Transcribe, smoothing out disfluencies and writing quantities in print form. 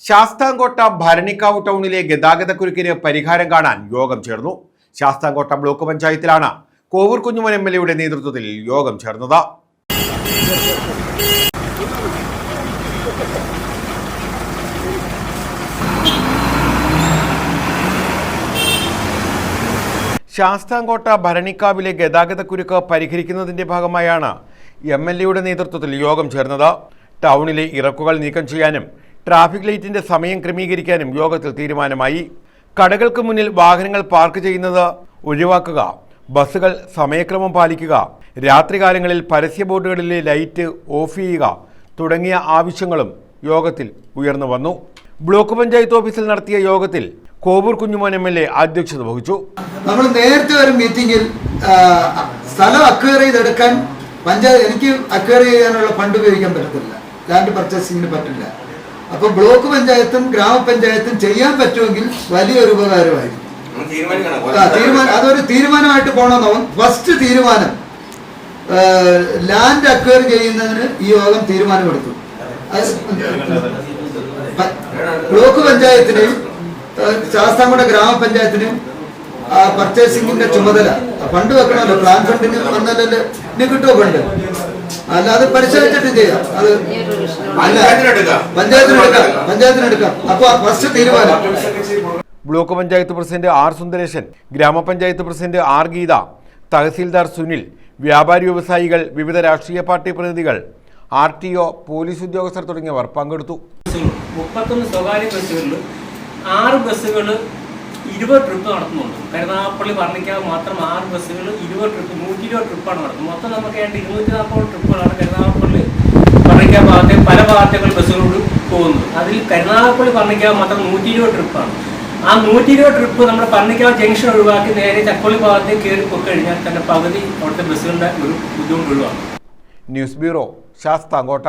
ശാസ്താംകോട്ട ഭരണിക്കാവ് ടൗണിലെ ഗതാഗതക്കുരുക്കിന് പരിഹാരം കാണാൻ യോഗം ചേർന്നു. ശാസ്താംകോട്ട ബ്ലോക്ക് പഞ്ചായത്തിലാണ് കോവൂർ കുഞ്ഞുമോൻ MLA നേതൃത്വത്തിൽ യോഗം ചേർന്നത്. ശാസ്താംകോട്ട ഭരണിക്കാവിലെ ഗതാഗതക്കുരുക്ക് പരിഹരിക്കുന്നതിന്റെ ഭാഗമായാണ് MLA നേതൃത്വത്തിൽ യോഗം ചേർന്നത്. ടൗണിലെ ഇറക്കുകൾ നീക്കം ചെയ്യാനും ട്രാഫിക് ലൈറ്റിന്റെ സമയം ക്രമീകരിക്കാനും യോഗത്തിൽ തീരുമാനമായി. കടകൾക്ക് മുന്നിൽ വാഹനങ്ങൾ പാർക്ക് ചെയ്യുന്നത് ഒഴിവാക്കുക, ബസ്സുകൾ സമയക്രമം പാലിക്കുക, രാത്രികാലങ്ങളിൽ പരസ്യ ബോർഡുകളിലെ ലൈറ്റ് ഓഫ് ചെയ്യുക തുടങ്ങിയ ആവശ്യങ്ങളും യോഗത്തിൽ ഉയർന്നു വന്നു. ബ്ലോക്ക് പഞ്ചായത്ത് ഓഫീസിൽ നടത്തിയ യോഗത്തിൽ കോവൂർ കുഞ്ഞുമോൻ MLA അധ്യക്ഷത വഹിച്ചു. നമ്മൾ നേരത്തെ ഒരു മീറ്റിംഗിൽ സ്ഥലം അക്വയർ ചെയ്തെടുക്കാൻ പഞ്ചായത്ത് എനിക്ക് അക്വയർ ചെയ്യാനുള്ള ഫണ്ട് ഉപയോഗിക്കാൻ പറ്റത്തില്ല, ലാൻഡ് പർച്ചേസിങ്ങിന് പറ്റില്ല. അപ്പൊ ബ്ലോക്ക് പഞ്ചായത്തും ഗ്രാമപഞ്ചായത്തും ചെയ്യാൻ പറ്റുമെങ്കിൽ വലിയൊരു ഉപകാരമായിരിക്കും. അതൊരു തീരുമാനമായിട്ട് പോകണമെന്ന് ഫസ്റ്റ് തീരുമാനം ലാൻഡ് അക്വയർ ചെയ്യുന്നതിന് ഈ യോഗം തീരുമാനമെടുത്തു. ബ്ലോക്ക് പഞ്ചായത്തിനെയും ശാസ്താംകോട്ട ഗ്രാമപഞ്ചായത്തിനും പർച്ചേസിംഗിന്റെ ചുമതല ഫണ്ട് വെക്കണമല്ലോ. പ്ലാൻ ഫണ്ടിന് വന്നാലല്ലേ ഇനി കിട്ടുമോ ഫണ്ട്? അല്ലാതെ പരിശോധിച്ചിട്ട് ചെയ്യാം. അത് പഞ്ചായത്തിനെടുക്കാം. അപ്പൊ ഫസ്റ്റ് തീരുമാനം. Block panchayat president R. Sundaresan, ഗ്രാമപഞ്ചായത്ത് പ്രസിഡന്റ് R. ഗീത, തഹസീൽദാർ സുനിൽ, വ്യാപാരി വ്യവസായികൾ, വിവിധ രാഷ്ട്രീയ പാർട്ടി പ്രതിനിധികൾ, RTO, പോലീസ് ഉദ്യോഗസ്ഥർ തുടങ്ങിയവർ പങ്കെടുത്തു. 31 സ്വകാര്യ ബസ്സുകളിൽ 6 ബസ്സുകൾ 20 ട്രിപ്പ് നടത്തുന്നുണ്ട്. കരുനാഗപ്പള്ളി പറഞ്ഞിക്കാവ് മാത്രം 6 ബസ്സുകൾ 120 ട്രിപ്പാണ് നടത്തുന്നത്. മൊത്തം നമുക്ക് 240 ട്രിപ്പുകളാണ് കരുനാഗപ്പള്ളി പറഞ്ഞിക്കാവ് ഭാഗത്തെ പല ഭാഗത്തേക്കുള്ള ബസ്സുകളോട് പോകുന്നത്. അതിൽ കരുനാഗപ്പള്ളി പറഞ്ഞിക്കാവ് മാത്രം 120 ട്രിപ്പാണ്. ആ 120 ട്രിപ്പ് നമ്മുടെ പറഞ്ഞിക്കാവ് ജംഗ്ഷൻ ഒഴിവാക്കി നേരെ ചക്കോളി ഭാഗത്തേക്ക് കയറി പോയിക്കഴിഞ്ഞാൽ തന്നെ പകുതി അവിടുത്തെ ബസ്സുകളുടെ ഒരു ബുദ്ധിമുട്ട് ഒഴിവാക്കും. News bureau, Sasthamkotta.